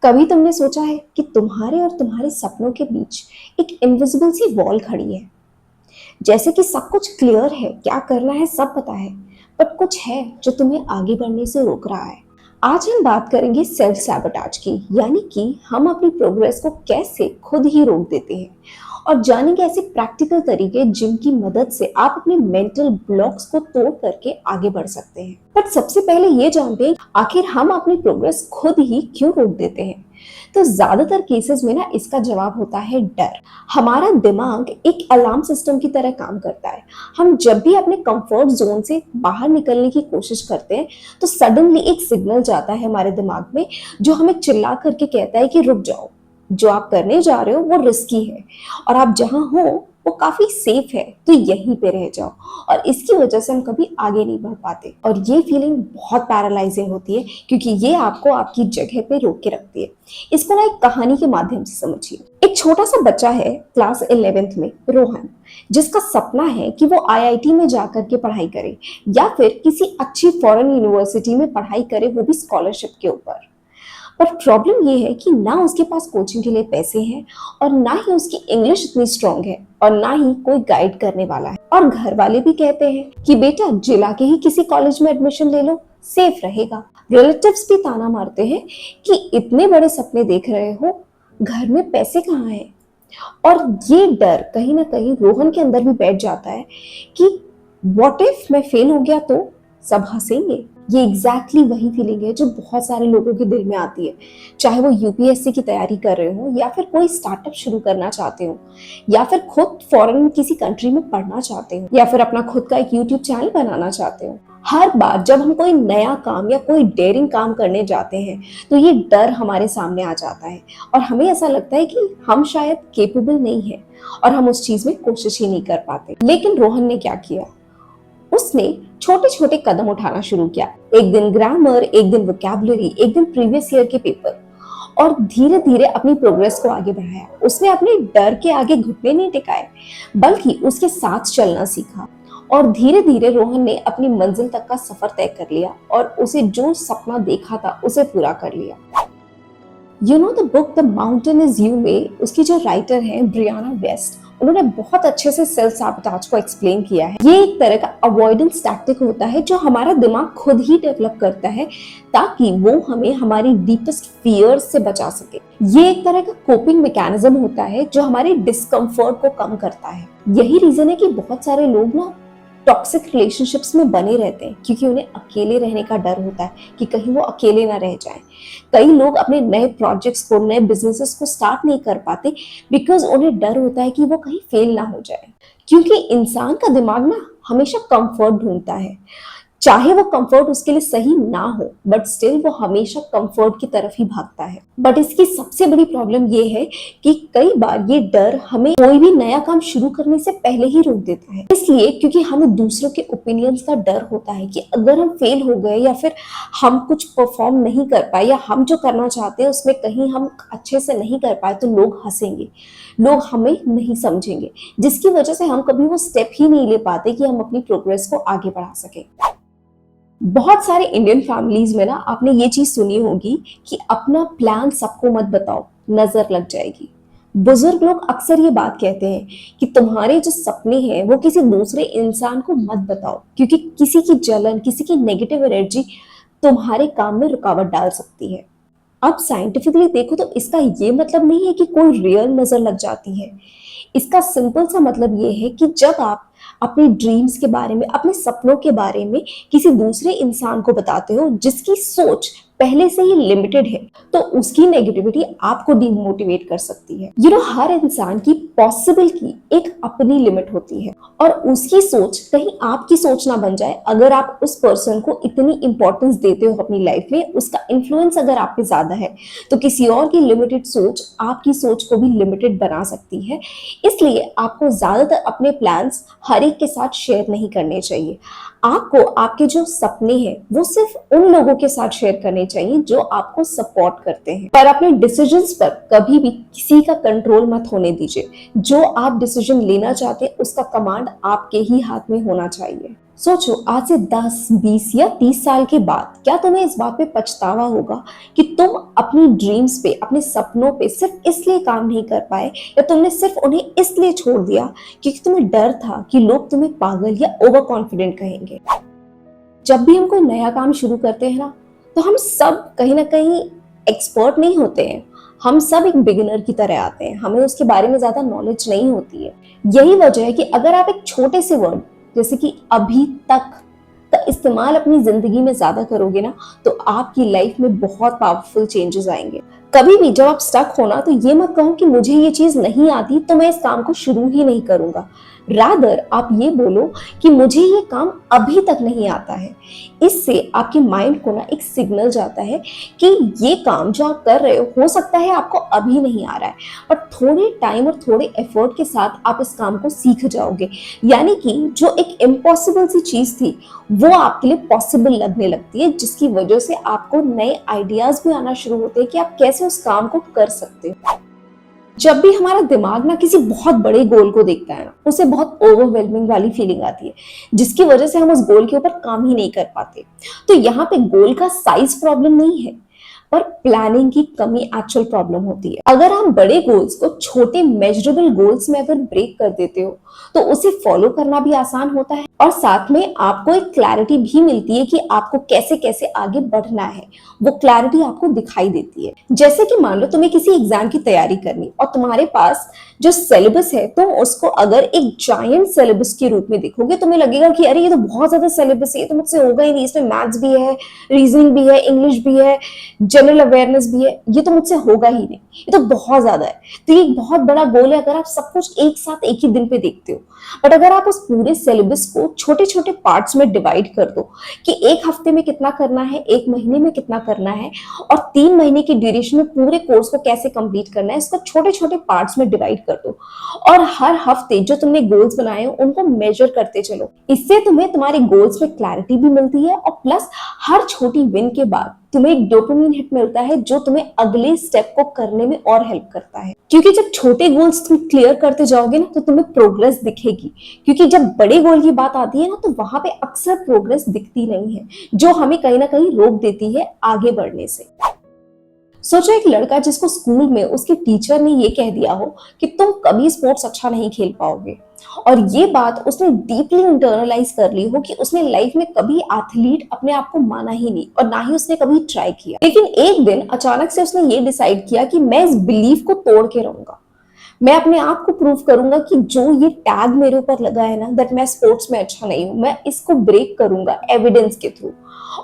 कभी तुमने सोचा है कि तुम्हारे और तुम्हारे सपनों के बीच एक इनविजिबल सी वॉल खड़ी है। जैसे कि सब कुछ क्लियर है, क्या करना है सब पता है, बट कुछ है जो तुम्हें आगे बढ़ने से रोक रहा है। आज हम बात करेंगे सेल्फ सैबोटाज की, यानी कि हम अपनी प्रोग्रेस को कैसे खुद ही रोक देते हैं और जानेंगे ऐसे प्रैक्टिकल तरीके जिनकी मदद से आप अपने मेंटल ब्लॉक्स को तोड़ करके आगे बढ़ सकते हैं। बट सबसे पहले ये जानते हैं आखिर हम अपनी प्रोग्रेस खुद ही क्यों रोक देते हैं। तो ज्यादातर केसेस में ना इसका जवाब होता है डर। हमारा दिमाग एक अलार्म सिस्टम की तरह काम करता है। हम जब भी अपने कंफर्ट जोन से बाहर निकलने की कोशिश करते हैं तो सडनली एक सिग्नल जाता है हमारे दिमाग में जो हमें चिल्ला करके कहता है कि रुक जाओ, जो आप करने जा रहे हो वो रिस्की है और आप जहां हो वो काफी सेफ है, तो यहीं पे रह जाओ। और इसकी वजह से हम कभी आगे नहीं बढ़ पाते और ये फीलिंग बहुत पैरालाइजिंग होती है क्योंकि ये आपको आपकी जगह पे रोक के रखती है। इसको ना एक कहानी के माध्यम से समझिए। एक छोटा सा बच्चा है क्लास 11th में, रोहन, जिसका सपना है कि वो आईआईटी में जाकर के पढ़ाई करे या फिर किसी अच्छी फॉरेन यूनिवर्सिटी में पढ़ाई करे, वो भी स्कॉलरशिप के ऊपर। पर प्रॉब्लम ये है कि ना उसके पास कोचिंग के लिए पैसे हैं और ना ही उसकी इंग्लिश इतनी स्ट्रांग है और ना ही कोई गाइड करने वाला है। और घर वाले भी कहते हैं कि बेटा जिला के ही किसी कॉलेज में एडमिशन ले लो, सेफ रहेगा। रिलेटिव्स भी ताना मारते हैं कि इतने बड़े सपने देख रहे हो, घर में पैसे कहाँ हैं। और ये डर कहीं ना कहीं रोहन के अंदर भी बैठ जाता है कि व्हाट इफ मैं फेल हो गया तो सब हंसेंगे। ये एग्जैक्टली वही फीलिंग है जो बहुत सारे लोगों के दिल में आती है, चाहे वो यूपीएससी की तैयारी कर रहे हो या फिर कोई स्टार्टअप शुरू करना चाहते हो या फिर खुद फॉरेन किसी कंट्री में पढ़ना चाहते हो या फिर अपना खुद का एक यूट्यूब चैनल बनाना चाहते हो। हर बार जब हम कोई नया काम या कोई डेयरिंग काम करने जाते हैं तो ये डर हमारे सामने आ जाता है और हमें ऐसा लगता है कि हम शायद केपेबल नहीं है और हम उस चीज में कोशिश ही नहीं कर पाते। लेकिन रोहन ने क्या किया, उसने छोटे छोटे कदम उठाना शुरू किया। एक दिन ग्रामर, एक दिन वोकैबुलरी, एक दिन प्रीवियस ईयर के पेपर, और धीरे धीरे अपनी प्रोग्रेस को आगे बढ़ाया। उसने अपने डर के आगे घुटने नहीं टिकाए बल्कि उसके साथ चलना सीखा और धीरे धीरे रोहन ने अपनी मंजिल तक का सफर तय कर लिया और उसे जो सपना देखा था उसे पूरा कर लिया। You know the book the mountain is you में उसकी जो राइटर है ब्रियाना वेस्ट, उन्होंने बहुत अच्छे से सेल्फ सैबोटाज को एक्सप्लेन किया है। ये एक तरह का अवॉइडेंस टैक्टिक होता है जो हमारा दिमाग खुद ही डेवलप करता है ताकि वो हमें हमारी डीपेस्ट फियर्स से बचा सके। ये एक तरह का कोपिंग मैकेनिज्म होता है जो हमारे डिस्कम्फर्ट को कम करता है। यही रीजन है कि बहुत सारे लोग ना टॉक्सिक रिलेशनशिप्स में बने रहते हैं क्योंकि उन्हें अकेले रहने का डर होता है कि कहीं वो अकेले ना रह जाएं। कई लोग अपने नए प्रोजेक्ट्स को, नए बिजनेसेस को स्टार्ट नहीं कर पाते बिकॉज उन्हें डर होता है कि वो कहीं फेल ना हो जाए। क्योंकि इंसान का दिमाग ना हमेशा कंफर्ट ढूंढता है, चाहे वो कंफर्ट उसके लिए सही ना हो बट स्टिल वो हमेशा कंफर्ट की तरफ ही भागता है। बट इसकी सबसे बड़ी प्रॉब्लम ये है कि कई बार ये डर हमें कोई भी नया काम शुरू करने से पहले ही रोक देता है। इसलिए क्योंकि हमें दूसरों के ओपिनियंस का डर होता है कि अगर हम फेल हो गए या फिर हम कुछ परफॉर्म नहीं कर पाए या हम जो करना चाहते हैं उसमें कहीं हम अच्छे से नहीं कर पाए तो लोग हंसेंगे, लोग हमें नहीं समझेंगे, जिसकी वजह से हम कभी वो स्टेप ही नहीं ले पाते कि हम अपनी प्रोग्रेस को आगे बढ़ा सके। बहुत सारे इंडियन फैमिलीज में ना आपने ये चीज सुनी होगी कि अपना प्लान सबको मत बताओ, नजर लग जाएगी। बुजुर्ग लोग अक्सर ये बात कहते हैं कि तुम्हारे जो सपने हैं वो किसी दूसरे इंसान को मत बताओ क्योंकि किसी की जलन, किसी की नेगेटिव एनर्जी तुम्हारे काम में रुकावट डाल सकती है। अब साइंटिफिकली देखो तो इसका ये मतलब नहीं है कि कोई रियल नजर लग जाती है। इसका सिंपल सा मतलब ये है कि जब आप अपने ड्रीम्स के बारे में, अपने सपनों के बारे में किसी दूसरे इंसान को बताते हो जिसकी सोच पहले से ही लिमिटेड है तो उसकी नेगेटिविटी आपको डिमोटिवेट कर सकती है। हर इंसान की पॉसिबल की एक अपनी लिमिट होती है और उसकी सोच कहीं आपकी सोच ना बन जाए। अगर आप उस पर्सन को इतनी इंपॉर्टेंस देते हो अपनी लाइफ में, उसका इन्फ्लुएंस अगर आप पे ज्यादा है तो किसी और की लिमिटेड सोच आपकी सोच को भी लिमिटेड बना सकती है। इसलिए आपको ज्यादातर अपने प्लान्स हर एक के साथ शेयर नहीं करने चाहिए। आपको आपके जो सपने हैं वो सिर्फ उन लोगों के साथ शेयर करने चाहिए जो आपको सपोर्ट करते हैं। पर अपने डिसीजंस पर कभी भी किसी का कंट्रोल मत होने दीजिए। जो आप डिसीजन लेना चाहते हैं उसका कमांड आपके ही हाथ में होना चाहिए। सोचो, आज से 10, 20 या 30 साल के बाद क्या तुम्हें इस बात पे पछतावा होगा कि तुम अपनी ड्रीम्स पे, अपने सपनों पे सिर्फ इसलिए काम नहीं कर पाए, या तुमने सिर्फ उन्हें इसलिए छोड़ दिया क्योंकि तुम्हें डर था कि लोग तुम्हें पागल या ओवर कॉन्फिडेंट कहेंगे। जब भी हम कोई नया काम शुरू करते हैं ना, तो हम सब कहीं ना कहीं एक्सपर्ट नहीं होते हैं। हम सब एक बिगिनर की तरह आते हैं, हमें उसके बारे में ज्यादा नॉलेज नहीं होती है। यही वजह है कि अगर आप एक छोटे से वर्ड जैसे कि अभी तक का इस्तेमाल अपनी जिंदगी में ज्यादा करोगे ना, तो आपकी लाइफ में बहुत पावरफुल चेंजेस आएंगे। कभी भी जब आप स्टक हो ना, तो ये मत कहो कि मुझे ये चीज नहीं आती तो मैं इस काम को शुरू ही नहीं करूंगा। रादर आप ये बोलो कि मुझे ये काम अभी तक नहीं आता है। इससे आपके माइंड को ना एक सिग्नल जाता है कि ये काम जो आप कर रहे हो सकता है आपको अभी नहीं आ रहा है, पर थोड़े टाइम और थोड़े एफर्ट के साथ आप इस काम को सीख जाओगे। यानी कि जो एक इम्पॉसिबल सी चीज थी, वो आपके लिए पॉसिबल लगने लगती है, जिसकी वजह से आपको नए आइडियाज भी आना शुरू होते हैं कि आप कैसे उस काम को कर सकते हो। जब भी हमारा दिमाग ना किसी बहुत बड़े गोल को देखता है ना, उसे बहुत ओवरवेलमिंग वाली फीलिंग आती है, जिसकी वजह से हम उस गोल के ऊपर काम ही नहीं कर पाते। तो यहाँ पे गोल का साइज प्रॉब्लम नहीं है, पर प्लानिंग की कमी एक्चुअल प्रॉब्लम होती है। अगर आप बड़े गोल्स को छोटे मेजरेबल गोल्स में अगर ब्रेक कर देते हो, तो उसे फॉलो करना भी आसान होता है, और साथ में आपको एक क्लैरिटी भी मिलती है कि आपको कैसे कैसे आगे बढ़ना है। वो क्लैरिटी आपको दिखाई देती है। जैसे कि मान लो तुम्हें किसी एग्जाम की तैयारी करनी, और तुम्हारे पास जो सिलेबस है, तुम उसको अगर एक जायंट सिलेबस के रूप में देखोगे, तुम्हें लगेगा कि अरे ये तो बहुत ज्यादा सिलेबस है, ये तो मुझसे होगा ही नहीं, इसमें मैथ्स भी है, रीजनिंग भी है, इंग्लिश भी है, जनरल अवेयरनेस भी है, ये तो मुझसे होगा ही नहीं, ये तो बहुत ज्यादा है। तो ये एक बहुत बड़ा गोल है अगर आप सब कुछ एक साथ एक ही दिन पे देखते हो। बट अगर आप उस पूरे सिलेबस को छोटे छोटे पार्ट्स में डिवाइड कर दो कि एक हफ्ते में कितना करना है, एक महीने में कितना करना है, और 3 महीने की ड्यूरेशन में पूरे कोर्स को कैसे कंप्लीट करना है, इसको छोटे छोटे पार्ट्स में डिवाइड कर दो, और हर हफ्ते जो तुमने गोल्स बनाए हो उनको मेजर करते चलो। इससे तुम्हें तुम्हारे गोल्स पे क्लैरिटी भी मिलती है, और प्लस हर छोटी विन के बाद तुम्हें एक डोपामिन हिट मिलता है, जो तुम्हें अगले स्टेप को करने में और हेल्प करता है। क्योंकि जब छोटे गोल्स तुम क्लियर करते जाओगे ना, तो तुम्हें प्रोग्रेस दिखेगी। क्योंकि जब बड़े गोल की बात आती है ना, तो वहां पे अक्सर प्रोग्रेस दिखती नहीं है, जो हमें कहीं ना कहीं रोक देती है आगे बढ़ने से। सोचो, एक लड़का जिसको स्कूल में उसके टीचर ने ये कह दिया हो कि तुम कभी स्पोर्ट्स अच्छा नहीं खेल पाओगे, और ये बात उसने डीपली इंटरनलाइज कर ली हो कि उसने लाइफ में कभी एथलीट अपने आप को माना ही नहीं, और ना ही उसने कभी ट्राई किया। लेकिन एक दिन अचानक से उसने ये डिसाइड किया कि मैं इस बिलीफ को तोड़ के रहूंगा। मैं अपने आप को प्रूव करूंगा कि जो ये टैग मेरे ऊपर लगा है ना, दैट मैं स्पोर्ट्स में अच्छा नहीं हूं, मैं इसको ब्रेक करूंगा एविडेंस के थ्रू।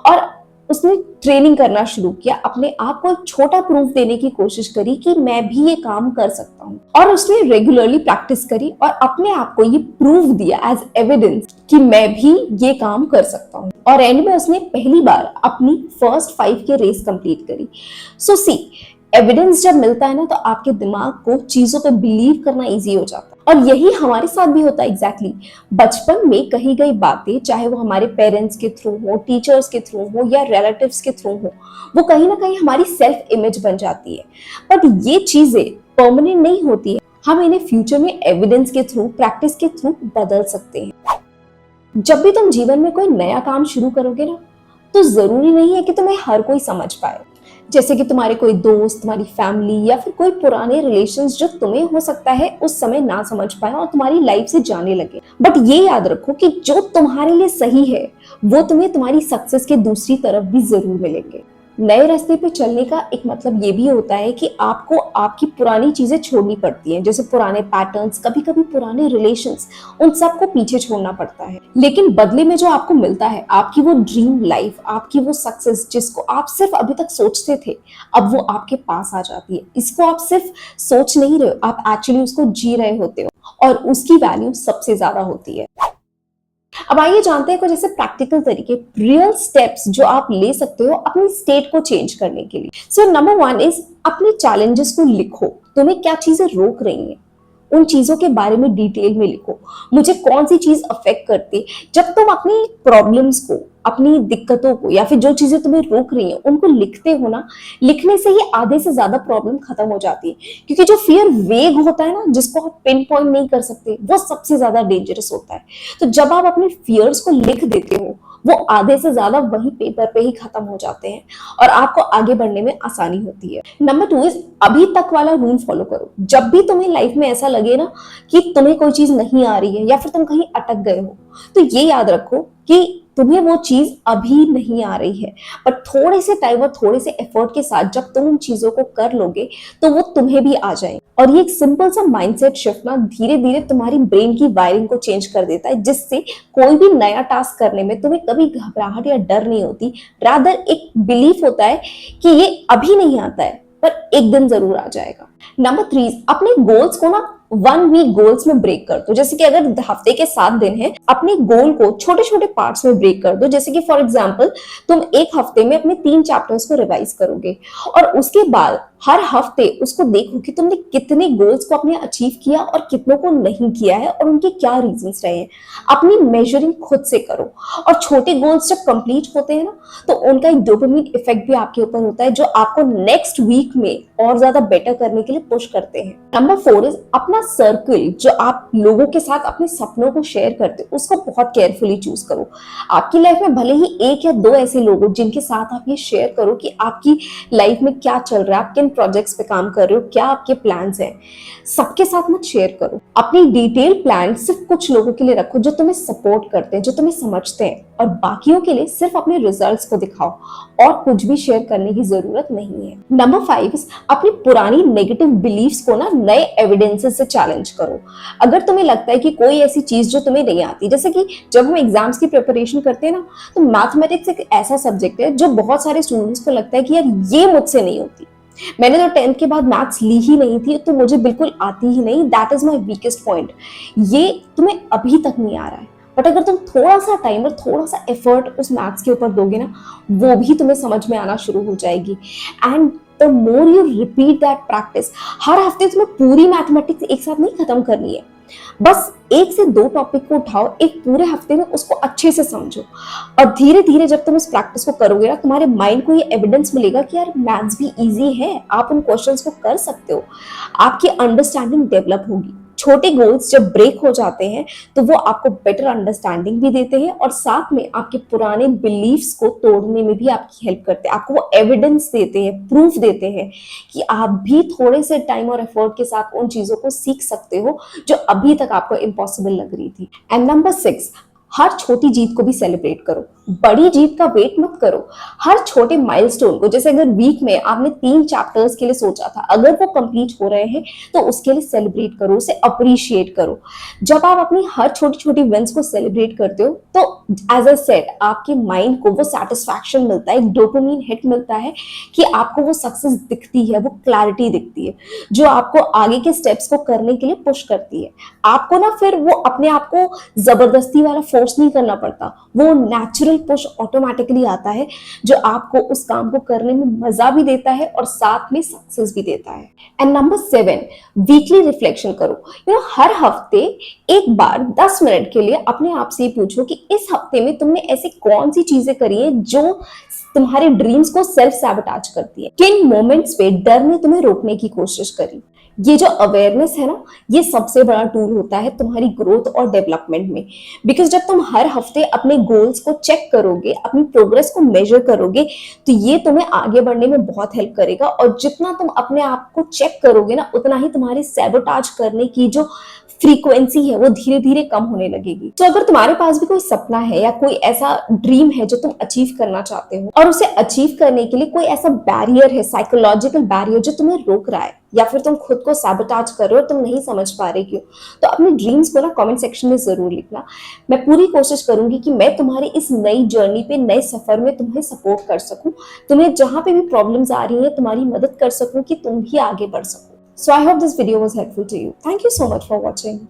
और उसने ट्रेनिंग करना शुरू किया, अपने आप को एक छोटा प्रूफ देने की कोशिश करी कि मैं भी ये काम कर सकता हूँ। और उसने रेगुलरली प्रैक्टिस करी और अपने आप को ये प्रूफ दिया एज एविडेंस कि मैं भी ये काम कर सकता हूँ। और एंड में उसने पहली बार अपनी फर्स्ट 5 के रेस कंप्लीट करी। सो सी, एविडेंस जब मिलता है ना, तो आपके दिमाग को चीजों पे बिलीव करना इजी हो जाता है। और यही हमारे साथ भी होता है एग्जैक्टली। बचपन में कही गई बातें, चाहे वो हमारे पेरेंट्स के थ्रू हो, टीचर्स के थ्रू हो, या रिलेटिव्स के थ्रू हो, वो कहीं ना कहीं हमारी सेल्फ इमेज बन जाती है। बट ये चीजें परमानेंट नहीं होती है, हम इन्हें फ्यूचर में एविडेंस के थ्रू, प्रैक्टिस के थ्रू बदल सकते हैं। जब भी तुम जीवन में कोई नया काम शुरू करोगे ना, तो जरूरी नहीं है कि तुम्हें हर कोई समझ पाए। जैसे कि तुम्हारे कोई दोस्त, तुम्हारी फैमिली, या फिर कोई पुराने रिलेशंस जो तुम्हें हो सकता है उस समय ना समझ पाए और तुम्हारी लाइफ से जाने लगे। बट ये याद रखो कि जो तुम्हारे लिए सही है, वो तुम्हें तुम्हारी सक्सेस के दूसरी तरफ भी जरूर मिलेंगे। नए रास्ते पे चलने का एक मतलब ये भी होता है कि आपको आपकी पुरानी चीजें छोड़नी पड़ती हैं, जैसे पुराने पैटर्न्स, कभी कभी पुराने रिलेशंस, उन सबको पीछे छोड़ना पड़ता है। लेकिन बदले में जो आपको मिलता है, आपकी वो ड्रीम लाइफ, आपकी वो सक्सेस जिसको आप सिर्फ अभी तक सोचते थे, अब वो आपके पास आ जाती है। इसको आप सिर्फ सोच नहीं रहे हो, आप एक्चुअली उसको जी रहे होते हो, और उसकी वैल्यू सबसे ज्यादा होती है। अब आइए जानते हैं कुछ ऐसे प्रैक्टिकल तरीके, रियल स्टेप्स जो आप ले सकते हो अपनी स्टेट को चेंज करने के लिए। सो नंबर 1 इज अपने चैलेंजेस को लिखो। तुम्हें क्या चीजें रोक रही हैं, उन चीजों के बारे में डिटेल में लिखो, मुझे कौन सी चीज अफेक्ट करती है। जब तुम अपनी प्रॉब्लम्स को, अपनी दिक्कतों को, या फिर जो चीजें तुम्हें रोक रही हैं उनको लिखते हो ना, लिखने से ही आधे से ज्यादा प्रॉब्लम खत्म हो जाती है। क्योंकि जो फियर वेग होता है ना, जिसको आप पिन पॉइंट नहीं कर सकते, वो सबसे ज्यादा डेंजरस होता है। तो जब आप अपने फियर्स को लिख देते हो, वो आधे से ज्यादा वही पेपर पे ही खत्म हो जाते हैं और आपको आगे बढ़ने में आसानी होती है। नंबर 2 इज अभी तक वाला रूल फॉलो करो। जब भी तुम्हें लाइफ में ऐसा लगे ना कि तुम्हें कोई चीज नहीं आ रही है या फिर तुम कहीं अटक गए हो, तो ये याद रखो कि तुम्हें वो चीज अभी नहीं आ रही है, पर थोड़े से टाइम और थोड़े से एफर्ट के साथ जब तुम उन चीजों को कर लोगे तो वो तुम्हें भी आ जाएंगे। और ये एक सिंपल सा माइंडसेट शिफ्ट ना धीरे धीरे तुम्हारी ब्रेन की वायरिंग को चेंज कर देता है, जिससे कोई भी नया टास्क करने में तुम्हें कभी घबराहट या डर नहीं होती। रादर एक बिलीफ होता है कि ये अभी नहीं आता है पर एक दिन जरूर आ जाएगा। नंबर 3, अपने गोल्स को ना 1 वीक गोल्स में ब्रेक कर दो। जैसे कि अगर हफ्ते के 7 दिन है, अपने गोल को छोटे छोटे पार्ट्स में ब्रेक कर दो। जैसे कि फॉर एग्जांपल तुम एक हफ्ते में अपने 3 चैप्टर्स को रिवाइज करोगे और उसके बाद हर हफ्ते उसको देखो कि तुमने कितने गोल्स को अपने अचीव किया और कितनों को नहीं किया है और उनके क्या रीजंस रहे हैं। अपनी मेजरिंग खुद से करो। और छोटे गोल्स जब कंप्लीट होते हैं ना, तो उनका एक डोपामिन इफेक्ट भी आपके ऊपर होता है, जो आपको नेक्स्ट वीक में और ज्यादा बेटर करने के लिए पुश करते हैं। नंबर 4 इज अपना सर्कल, जो आप लोगों के साथ अपने सपनों को शेयर करते हो, उसको बहुत केयरफुली चूज करो। आपकी लाइफ में भले ही 1 या 2 ऐसे लोग हो जिनके साथ आप ये शेयर करो कि आपकी लाइफ में क्या चल रहा है, आप किन प्रोजेक्ट्स पे काम कर रहे हो, क्या आपके प्लान्स हैं। सबके साथ मत शेयर करो। अपनी डिटेल प्लान सिर्फ कुछ लोगों के लिए रखो जो तुम्हें सपोर्ट करते हैं, जो तुम्हें समझते हैं, और बाकियों के लिए सिर्फ अपने रिजल्ट्स को दिखाओ और कुछ भी शेयर करने की जरूरत नहीं है। नंबर 5, अपनी पुरानी नेगेटिव बिलीफ्स को ना नए एविडेंसेस से चैलेंज करो। अगर तुम्हें लगता है कि कोई ऐसी चीज जो तुम्हें नहीं आती, जैसे कि जब हम एग्जाम्स की प्रिपरेशन करते हैं ना, तो मैथमेटिक्स एक ऐसा सब्जेक्ट है जो बहुत सारे स्टूडेंट्स को लगता है कि यार ये मुझसे नहीं होती। मैंने तो 10th के बाद मैथ्स ली ही नहीं थी, तो मुझे बिल्कुल आती ही नहीं, that is my weakest point. ये तुम्हें अभी तक नहीं आ रहा है, बट अगर तुम थोड़ा सा टाइम और थोड़ा सा एफर्ट उस मैथ्स के ऊपर दोगे ना, वो भी तुम्हें समझ में आना शुरू हो जाएगी। And the more you repeat that practice, हर हफ्ते तुम्हें पूरी मैथमेटिक्स एक साथ नहीं खत्म करनी है, बस 1 से 2 टॉपिक को उठाओ, एक पूरे हफ्ते में उसको अच्छे से समझो। और धीरे धीरे जब तुम इस प्रैक्टिस को करोगे ना, तुम्हारे माइंड को ये एविडेंस मिलेगा कि यार मैथ्स भी इजी है, आप उन क्वेश्चंस को कर सकते हो। आपकी अंडरस्टैंडिंग डेवलप होगी। छोटे गोल्स जब ब्रेक हो जाते हैं तो वो आपको बेटर अंडरस्टैंडिंग भी देते हैं और साथ में आपके पुराने बिलीफ्स को तोड़ने में भी आपकी हेल्प करते हैं। आपको वो एविडेंस देते हैं, प्रूफ देते हैं कि आप भी थोड़े से टाइम और एफर्ट के साथ उन चीजों को सीख सकते हो जो अभी तक आपको इम्पॉसिबल लग रही थी। एंड नंबर 6, हर छोटी जीत को भी सेलिब्रेट करो। बड़ी जीत का वेट मत करो, हर छोटे माइलस्टोन को, जैसे अगर वीक में आपने 3 चैप्टर्स के लिए सोचा था, अगर वो कंप्लीट हो रहे हैं तो उसके लिए सेलिब्रेट करो, उसे अप्रिशिएट करो। जब आप अपनी हर छोटी छोटी विंस को सेलिब्रेट करते हो तो एज आई सेड, आपके माइंड को वो सेटिस्फैक्शन मिलता है, एक डोपामिन हिट मिलता है कि आपको वो सक्सेस दिखती है, वो क्लैरिटी दिखती है, जो आपको आगे के स्टेप्स को करने के लिए पुश करती है। आपको ना फिर वो अपने आप को जबरदस्ती वाला फोर्स नहीं करना पड़ता, वो नेचुरल पुश ऑटोमेटिकली आता है जो आपको उस काम को करने में मजा भी देता है और साथ में सक्सेस भी देता है। एंड नंबर 7, वीकली रिफ्लेक्शन करो। हर हफ्ते एक बार 10 मिनट के लिए अपने आप से पूछो कि इस हफ्ते में तुमने ऐसी कौन सी चीजें करी है जो तुम्हारे ड्रीम्स को सेल्फ सैबोटाज करती है, किन मोमेंट्स पे डर ने तुम्हें रोकने की कोशिश करी। ये जो अवेयरनेस है ना, ये सबसे बड़ा टूल होता है तुम्हारी ग्रोथ और डेवलपमेंट में। बिकॉज जब तुम हर हफ्ते अपने गोल्स को चेक करोगे, अपनी प्रोग्रेस को मेजर करोगे, तो ये तुम्हें आगे बढ़ने में बहुत हेल्प करेगा। और जितना तुम अपने आप को चेक करोगे ना, उतना ही तुम्हारी सैबोटाज करने की जो फ्रीक्वेंसी है वो धीरे धीरे कम होने लगेगी। तो अगर तुम्हारे पास भी कोई सपना है या कोई ऐसा ड्रीम है जो तुम अचीव करना चाहते हो और उसे अचीव करने के लिए कोई ऐसा बैरियर है, साइकोलॉजिकल बैरियर जो तुम्हें रोक रहा है, या फिर तुम खुद को सैबोटाज कर रहे हो, तुम नहीं समझ पा रहे क्यों, तो अपने ड्रीम्स को ना कमेंट सेक्शन में जरूर लिखना। मैं पूरी कोशिश करूंगी कि मैं तुम्हारी इस नई जर्नी पे, नए सफर में तुम्हें सपोर्ट कर सकूं, तुम्हें जहां पे भी प्रॉब्लम्स आ रही हैं तुम्हारी मदद कर सकूं कि तुम भी आगे बढ़ सको। So I hope this video was helpful to you. Thank you so much for watching.